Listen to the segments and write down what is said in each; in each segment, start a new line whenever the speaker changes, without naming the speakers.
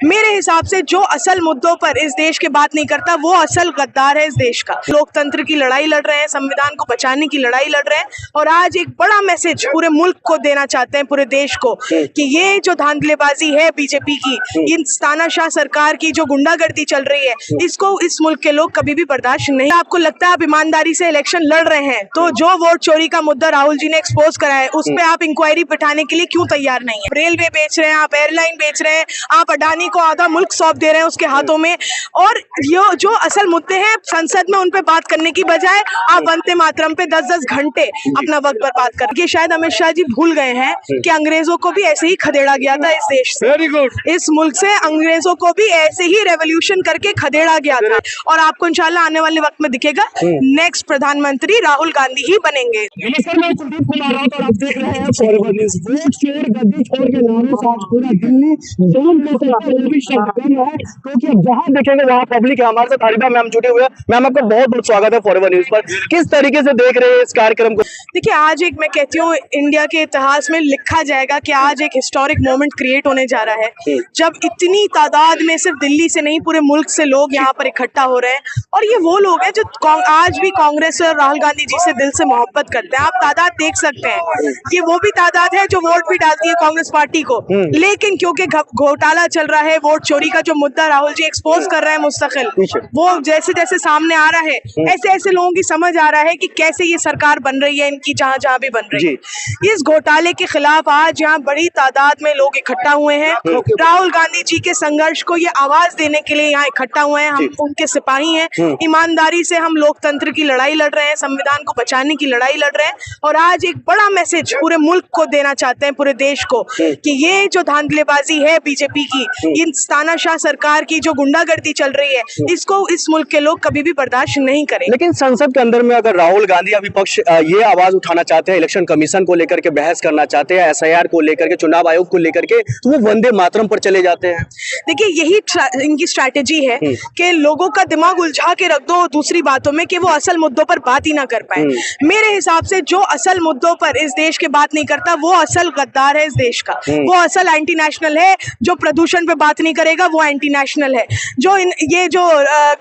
मेरे हिसाब से जो असल मुद्दों पर इस देश के बात नहीं करता वो असल गद्दार है इस देश का। लोकतंत्र की लड़ाई लड़ रहे हैं, संविधान को बचाने की लड़ाई लड़ रहे हैं और आज एक बड़ा मैसेज पूरे मुल्क को देना चाहते हैं, पूरे देश को, कि ये जो धांधलेबाजी है बीजेपी की, इन तानाशाह सरकार की जो गुंडागर्दी चल रही है, इसको इस मुल्क के लोग कभी भी बर्दाश्त नहीं। आपको लगता है आप ईमानदारी से इलेक्शन लड़ रहे हैं तो जो वोट चोरी का मुद्दा राहुल जी ने एक्सपोज करा है उस पे आप इंक्वायरी बिठाने के लिए क्यों तैयार नहीं है? रेलवे बेच रहे हैं, आप एयरलाइन बेच रहे हैं, आप अडानी को आधा मुल्क सौंप दे रहे हैं उसके हाथों में, और ये जो असल मुद्दे हैं संसद में उन पे बात करने की बजाय आप वंदे मातरम पे 10-10 घंटे अपना वक्त बर्बाद कर। ये शायद अमित शाह जी भूल गए हैं कि अंग्रेजों को भी ऐसे ही खदेड़ा गया था इस देश से। Very good. इस मुल्क से अंग्रेजों को भी ऐसे ही रेवोल्यूशन करके खदेड़ा गया था और आपको इंशाल्लाह आने वाले वक्त में दिखेगा नेक्स्ट प्रधानमंत्री राहुल गांधी ही बनेंगे।
नमस्कार, मैं कुलदीप कुमार राउत और आप देख रहे हैं फॉरवर्ड न्यूज़। वोट चोर गद्दी चोर के नारों से आज पूरा दिल्ली जाम कर सकता है, वो भी शब्द कम है क्योंकि अब जहां देखेंगे वहां पब्लिक है। हमारे साथ हरिबा मैम जुड़े हुए हैं। मैम, आपका बहुत बहुत स्वागत है फॉरवर्ड न्यूज़ पर। किस तरीके से देख रहे हैं इस कार्यक्रम को?
देखिए, आज एक मैं कहती हूँ इंडिया के इतिहास में लिखा जाएगा कि आज एक हिस्टोरिक मोमेंट क्रिएट होने जा रहा है जब इतनी तादाद में सिर्फ दिल्ली से नहीं पूरे मुल्क से लोग यहाँ पर इकट्ठा हो रहे हैं, और ये वो लोग हैं जो आज भी कांग्रेस और राहुल गांधी जी से दिल से मोहब्बत करते हैं। आप तादाद देख सकते हैं, ये वो भी तादाद है जो वोट भी डालती है कांग्रेस पार्टी को, लेकिन क्योंकि घोटाला चल रहा है, वोट चोरी का जो मुद्दा राहुल जी एक्सपोज कर रहे हैं मुस्तकिल, वो जैसे जैसे सामने आ रहा है ऐसे ऐसे लोगों की समझ आ रहा है कि कैसे ये सरकार बन रही है इनकी, जहां जहां भी बन रही है। इस घोटाले के खिलाफ आज यहाँ बड़ी तादाद में लोग इकट्ठा हुए हैं। राहुल गांधी जी के संघर्ष को ये आवाज देने के लिए यहाँ इकट्ठा हुए हैं। हम उनके सिपाही हैं, ईमानदारी से हम लोकतंत्र की लड़ाई लड़ रहे हैं, संविधान को बचाने की लड़ाई लड़ रहे हैं और आज एक बड़ा मैसेज पूरे मुल्क को देना चाहते हैं, पूरे देश को, कि ये जो धांधलेबाजी है बीजेपी की, इन तानाशाह सरकार की जो गुंडागर्दी चल रही है, इसको इस मुल्क के लोग कभी भी बर्दाश्त नहीं करेंगे।
लेकिन संसद के अंदर में अगर राहुल गांधी विपक्ष ये आवाज उठाना चाहते हैं, इलेक्शन कमीशन को लेकर के बहस करना चाहते हैं, SIR को लेकर के, चुनाव आयोग को लेकर के, तो वो वंदे मातरम पर चले जाते हैं।
देखिए, यही इनकी स्ट्रैटेजी है कि लोगों का दिमाग उलझा के रख दो दूसरी बातों में कि वो असल मुद्दों पर बात ही ना कर पाए। मेरे हिसाब से जो असल मुद्दों पर इस देश के बात नहीं करता वो असल गद्दार है इस देश का, वो असल एंटी नेशनल है। जो प्रदूषण पे बात नहीं करेगा वो एंटी नेशनल है, जो ये जो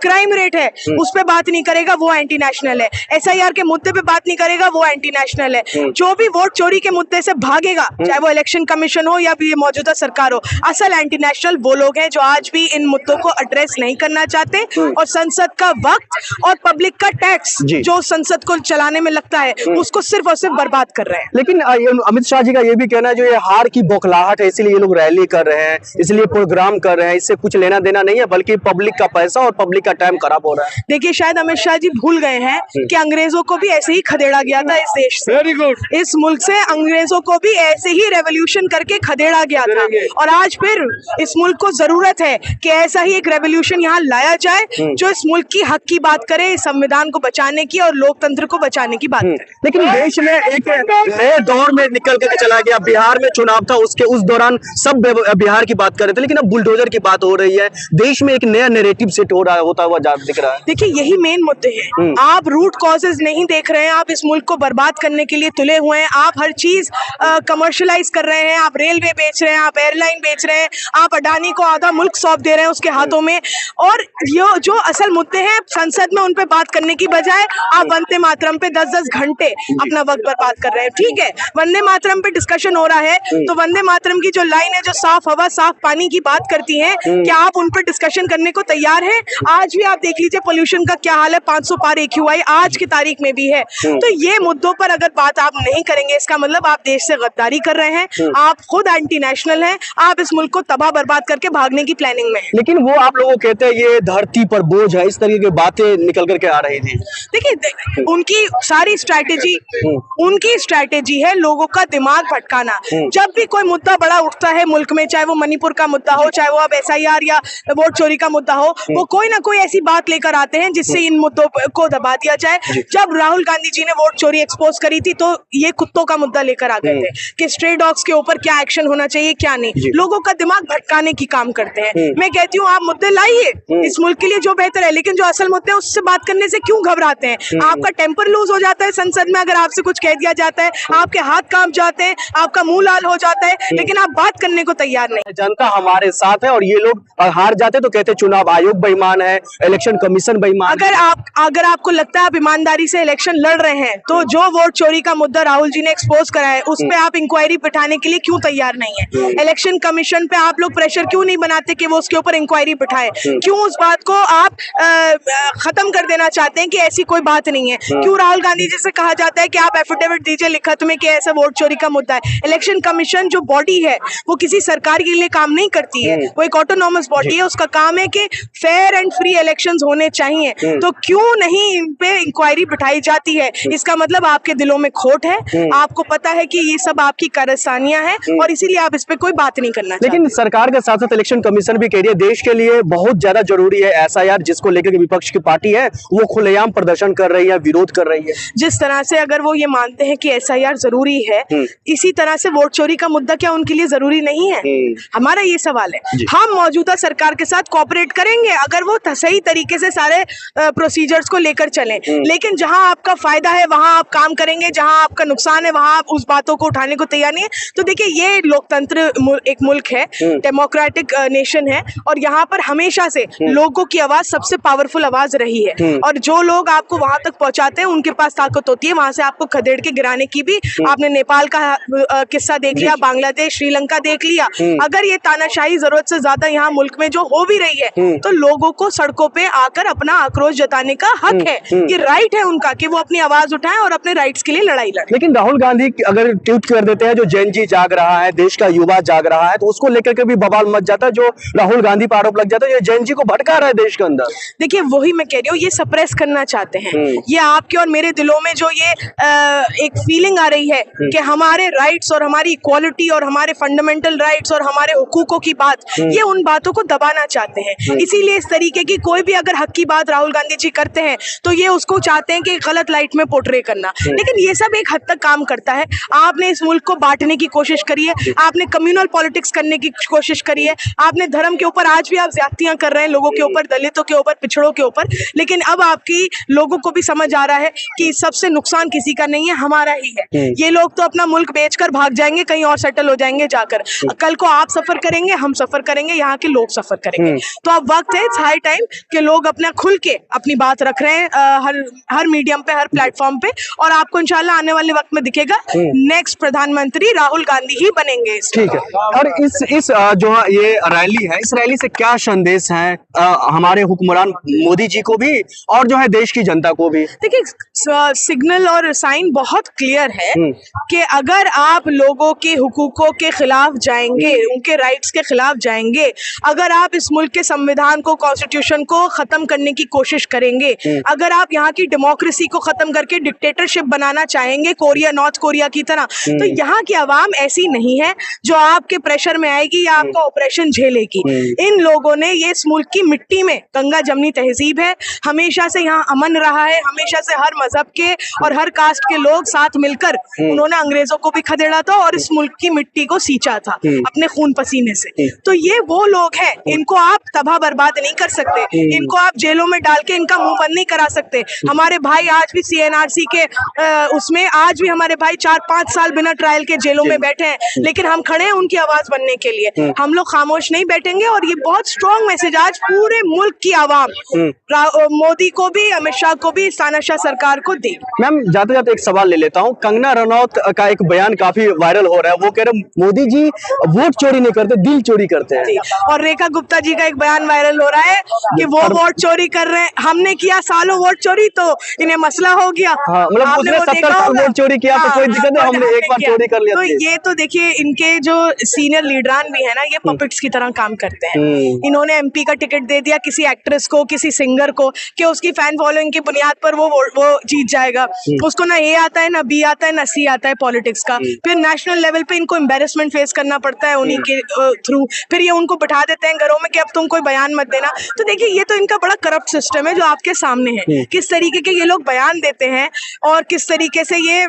क्राइम रेट है उस पे बात नहीं करेगा वो एंटी नेशनल है, SIR के मुद्दे पे बात नहीं करेगा वो एंटी नेशनल है, जो भी वोट चोरी के मुद्दे से भागेगा, चाहे वो इलेक्शन कमीशन हो या भी मौजूदा सरकार हो, असल एंटी नेशनल वो लोग हैं जो आज भी इन मुद्दों को एड्रेस नहीं करना चाहते और संसद का वक्त और पब्लिक का टैक्स जो संसद को चलाने में लगता है उसको सिर्फ और सिर्फ बर्बाद कर रहे हैं।
लेकिन अमित शाह जी का ये भी कहना है जो ये हार की बौखलाहट है इसीलिए ये लोग रैली कर रहे हैं, इसलिए प्रोग्राम कर रहे हैं, इससे कुछ लेना देना नहीं है बल्कि पब्लिक का पैसा और पब्लिक का टाइम खराब हो रहा है।
देखिए, शायद अमित शाह जी भूल गए हैं कि अंग्रेजों को भी ऐसे ही खदेड़ा गया था इस देश से। Very good. इस मुल्क से अंग्रेजों को भी ऐसे ही रेवोल्यूशन करके खदेड़ा गया था और आज फिर इस मुल्क को जरूरत है कि ऐसा ही एक रेवोल्यूशन यहाँ लाया जाए जो इस मुल्क की हक की बात करे, संविधान को बचाने की और लोकतंत्र को बचाने की बात करे।
लेकिन देश में एक नए दौर में निकल के चला गया। बिहार में चुनाव था, उसके उस दौरान सब बिहार की बात कर रहे थे, लेकिन अब बुलडोजर की बात हो रही है। देश में एक नया नैरेटिव सेट हो रहा है, होता हुआ दिख रहा है।
देखिए, यही मेन मुद्दे हैं। आप रूट कॉजेज नहीं देख रहे हैं, आप इस मुल्क को बर्बाद करने के लिए तुले हुए हैं। आप हर चीज कमर्शियलाइज कर रहे हैं, आप रेलवे बेच रहे हैं, आप एयरलाइन बेच रहे हैं, आप अडानी को आधा मुल्क सौंप दे रहे हैं उसके हाथों में, और ये जो असल मुद्दे हैं संसद में उन पे बात करने की बजाय आप वंदे मातरम पे 10-10 घंटे अपना वक्त बर्बाद कर रहे हैं। ठीक है, वंदे मातरम पे डिस्कशन हो रहा है तो वंदे मातरम की जो लाइन है जो साफ हवा साफ पानी की बात करती है, क्या आप उन पर डिस्कशन करने को तैयार हैं? आज भी आप देख लीजिए पोल्यूशन का क्या हाल है, 500 पार AQI आज की तारीख में भी है। तो ये मुद्दों पर अगर बात आप नहीं करेंगे इसका मतलब आप देश से गद्दारी कर रहे हैं, आप खुद एंटी नेशनल हैं, आप इस मुल्क को तबाह बर्बाद करके भागने की प्लानिंग में।
लेकिन वो आप लोगों कहते हैं ये धरती पर बोझ है, इस तरीके की बातें निकल करके आ रही थी।
देखिए, उनकी सारी स्ट्रैटेजी है लोगों का दिमाग भटकाना। जब भी कोई मुद्दा बड़ा उठता है मुल्क में, चाहे वो मणिपुर का मुद्दा हो, चाहे वो अब SIR या वोट चोरी का मुद्दा हो, वो कोई ना कोई ऐसी बात लेकर आते हैं जिससे इन मुद्दों को दबा दिया जाए। जब राहुल गांधी जी ने वोट चोरी एक्सपोज करी थी तो ये कुत्तों का मुद्दा लेकर आ गए थे कि स्ट्रे डॉग्स के ऊपर क्या एक्शन होना चाहिए क्या नहीं। लोगों का दिमाग भटकाने की काम करते हैं। मैं कहती हूँ आप मुद्दे लाइए इस मुल्क के लिए जो बेहतर है, लेकिन जो असल मुद्दे हैं उससे बात करने से क्यों घबराते हैं? आपका टेम्पर लूज हो जाता है संसद में अगर आपसे कुछ कह दिया जाता है, आपके हाथ कांप जाते हैं, आपका मुंह लाल हो जाता है, लेकिन आप बात करने को तैयार नहीं।
जनता हमारे हमारे साथ है, और ये लोग हार जाते तो कहते चुनाव आयोग बेईमान है, इलेक्शन कमीशन बेईमान।
अगर आपको लगता है आप ईमानदारी से इलेक्शन लड़ रहे हैं तो जो वोट चोरी का मुद्दा राहुल जी ने एक्सपोज करा है उस पे आप इंक्वायरी बिठाने के लिए क्यों तैयार नहीं है? इलेक्शन कमीशन पे आप लोग प्रेशर क्यों नहीं बनाते कि वो उसके ऊपर इंक्वायरी बिठाए? क्यों उस बात को आप खत्म कर देना चाहते हैं कि ऐसी कोई बात नहीं है? क्यों राहुल गांधी जी से कहा जाता है कि आप एफिडेविट दीजिए लिखत में कि ऐसा वोट चोरी का मुद्दा है? इलेक्शन कमीशन जो बॉडी है वो किसी सरकार के लिए काम नहीं करती है, वो एक ऑटोनॉमस बॉडी है। उसका काम है कि फेयर एंड फ्री इलेक्शंस होने चाहिए, तो क्यों नहीं इन पे इंक्वायरी बिठाई जाती है? इसका मतलब आपके दिलों में खोट है, आपको पता है कि ये सब आपकी कारस्तानियां हैं और इसीलिए आप इस पे कोई बात नहीं करना चाहते।
लेकिन सरकार के साथ साथ इलेक्शन कमीशन भी कह रही है देश के लिए बहुत ज्यादा जरूरी है एसआईआर, जिसको लेकर के विपक्ष की पार्टी है वो खुलेआम प्रदर्शन कर रही है, विरोध कर रही है।
जिस तरह से अगर वो ये मानते हैं कि एसआईआर जरूरी है, इसी तरह से वोट चोरी का मुद्दा क्या उनके लिए जरूरी नहीं है? हमारा ये सवाल है। हम मौजूदा सरकार के साथ कोऑपरेट करेंगे अगर वो सही तरीके से सारे प्रोसीजर्स को लेकर चलें, लेकिन जहां आपका फायदा है वहां आप काम करेंगे, जहां आपका नुकसान है वहां आप उस बातों को उठाने को तैयार नहीं है। तो देखिए ये लोकतंत्र एक मुल्क है, डेमोक्रेटिक नेशन है, और यहाँ पर हमेशा से लोगों की आवाज सबसे पावरफुल आवाज रही है, और जो लोग आपको वहां तक पहुंचाते हैं उनके पास ताकत होती है वहां से आपको खदेड़ के गिराने की भी। आपने नेपाल का किस्सा देख लिया, बांग्लादेश, श्रीलंका देख लिया। अगर ये तानाशाही जरूरत से ज्यादा यहाँ मुल्क में जो हो भी रही है तो लोगों को सड़कों पे आकर अपना आक्रोश जताने का हक है, ये राइट है उनका कि वो अपनी आवाज उठाएं और अपने राइट्स के लिए लड़ाई लड़ें।
लेकिन राहुल गांधी अगर ट्वीट कर देते हैं जो जेन जी जाग रहा है, देश का युवा जाग रहा है, तो उसको लेकर के भी बवाल मच जाता है, जो राहुल गांधी पर आरोप लग जाता है ये जेन जी को भटका रहा है देश के अंदर।
देखिए वही मैं कह रही हूँ, ये सप्रेस करना चाहते हैं। ये आपके और मेरे दिलों में जो ये एक फीलिंग आ रही है कि हमारे राइट्स और हमारी इक्वालिटी और हमारे फंडामेंटल राइट्स और हमारे हुकूकों की बात, ये उन बातों को दबाना चाहते हैं। इसीलिए इस तरीके की कोई भी अगर हक की बात राहुल गांधी जी करते हैं तो ये उसको चाहते हैं कि गलत लाइट में पोर्ट्रे करना। लेकिन ये सब एक हद तक काम करता है। आपने इस मुल्क को बांटने की कोशिश करी है, आपने कम्युनल पॉलिटिक्स करने की कोशिश करी है, आपने धर्म के ऊपर आज भी आप ज्यादतियां कर रहे हैं, लोगों के ऊपर, दलितों के ऊपर, पिछड़ों के ऊपर। लेकिन अब आपकी लोगों को भी समझ आ रहा है कि सबसे नुकसान किसी का नहीं है, हमारा ही है। ये लोग तो अपना मुल्क बेचकर भाग जाएंगे, कहीं और सेटल हो जाएंगे जाकर। कल को आप सफर करेंगे, हम सफर करेंगे, यहाँ के लोग सफर करेंगे। तो अब वक्त है, इट्स हाई टाइम कि लोग अपना खुल के अपनी बात रख रहे हैं हर मीडियम पे, हर प्लेटफॉर्म पे, और आपको इंशाल्लाह आने वाले वक्त में दिखेगा नेक्स्ट प्रधानमंत्री राहुल गांधी ही बनेंगे।
ठीक है। और इस जो ये रैली है, इस रैली से क्या संदेश है हमारे हुक्मरान मोदी जी को भी और जो है देश की जनता को भी?
देखिए सिग्नल और साइन बहुत क्लियर है कि अगर आप लोगों के हुकूकों के खिलाफ जाएंगे, उनके राइट्स के खिलाफ जाएंगे, अगर आप इस मुल्क के संविधान को, कॉन्स्टिट्यूशन को खत्म करने की कोशिश करेंगे, अगर आप यहाँ की डेमोक्रेसी को खत्म करके डिक्टेटरशिप बनाना चाहेंगे कोरिया, नॉर्थ कोरिया की तरह, तो यहाँ की आवाम ऐसी नहीं है जो आपके प्रेशर में आएगी या आपका ऑपरेशन झेलेगी। इन लोगों ने ये इस मुल्क की मिट्टी में गंगा जमनी तहजीब है, हमेशा से यहाँ अमन रहा है, हमेशा से हर मजहब के और हर कास्ट के लोग साथ मिलकर उन्होंने अंग्रेजों को भी खदेड़ा था और इस मुल्क की मिट्टी को सींचा था अपने खून पसीने से। तो ये वो लोग हैं, इनको आप तबाह बर्बाद नहीं कर सकते, इनको आप जेलों में डाल के इनका मुंह बंद नहीं करा सकते। हमारे भाई आज भी CNRC के उसमें आज भी हमारे भाई 4-5 साल बिना ट्रायल के जेलों में बैठे हैं, लेकिन हम खड़े हैं उनकी आवाज बनने के लिए। हम लोग खामोश नहीं बैठेंगे, और ये बहुत स्ट्रॉन्ग मैसेज आज पूरे मुल्क की आवाम मोदी को भी, अमित शाह को भी, तानाशाह सरकार को दे।
मैम जाते जाते एक सवाल ले लेता हूँ, कंगना रनौत का एक बयान काफी वायरल हो रहा है, वो कह रहे मोदी जी वोट चोरी नहीं करते, दिल चोरी करते हैं।
और रेखा गुप्ता जी का एक बयान वायरल हो रहा है कि वो वोट चोरी कर रहे हैं, हमने किया सालों वोट चोरी तो इन्हें मसला हो गया।
मतलब उसने 70 साल वोट चोरी किया तो कोई दिक्कत नहीं, हमने एक बार चोरी कर लिया।
तो ये तो देखिए इनके जो सीनियर लीडरान भी है ना, ये पपेट्स की तरह काम करते हैं। इन्होंने MP का टिकट दे दिया किसी एक्ट्रेस को, किसी सिंगर को, कि उसकी फैन फॉलोइंग की बुनियाद पर वो जीत जाएगा। उसको ना A आता है, ना B आता है, ना C आता है पॉलिटिक्स का। फिर नेशनल लेवल पे इनको एम्बेरसमेंट फेस करना पड़ता है उन्हीं के थ्रू। फिर ये उनको बिठा देते हैं घरों में कि अब तुम कोई बयान मत देना। तो देखिए ये तो इनका बड़ा करप्ट सिस्टम है जो आपके सामने है, किस तरीके के ये लोग बयान देते हैं और किस तरीके से ये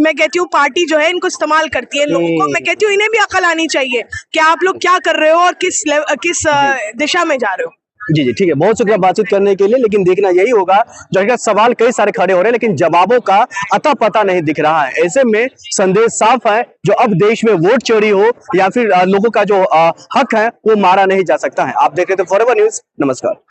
मैं कहती हूँ पार्टी जो है इनको इस्तेमाल करती है लोगों को। मैं कहती हूँ इन्हें भी अकल आनी चाहिए कि आप लोग क्या कर रहे हो और किस दिशा में जा रहे हो।
जी जी ठीक है, बहुत शुक्रिया बातचीत करने के लिए। लेकिन देखना यही होगा, जो है सवाल कई सारे खड़े हो रहे हैं लेकिन जवाबों का अता पता नहीं दिख रहा है। ऐसे में संदेश साफ है, जो अब देश में वोट चोरी हो या फिर लोगों का जो हक है वो मारा नहीं जा सकता है। आप देख रहे थे फॉरएवर न्यूज। नमस्कार।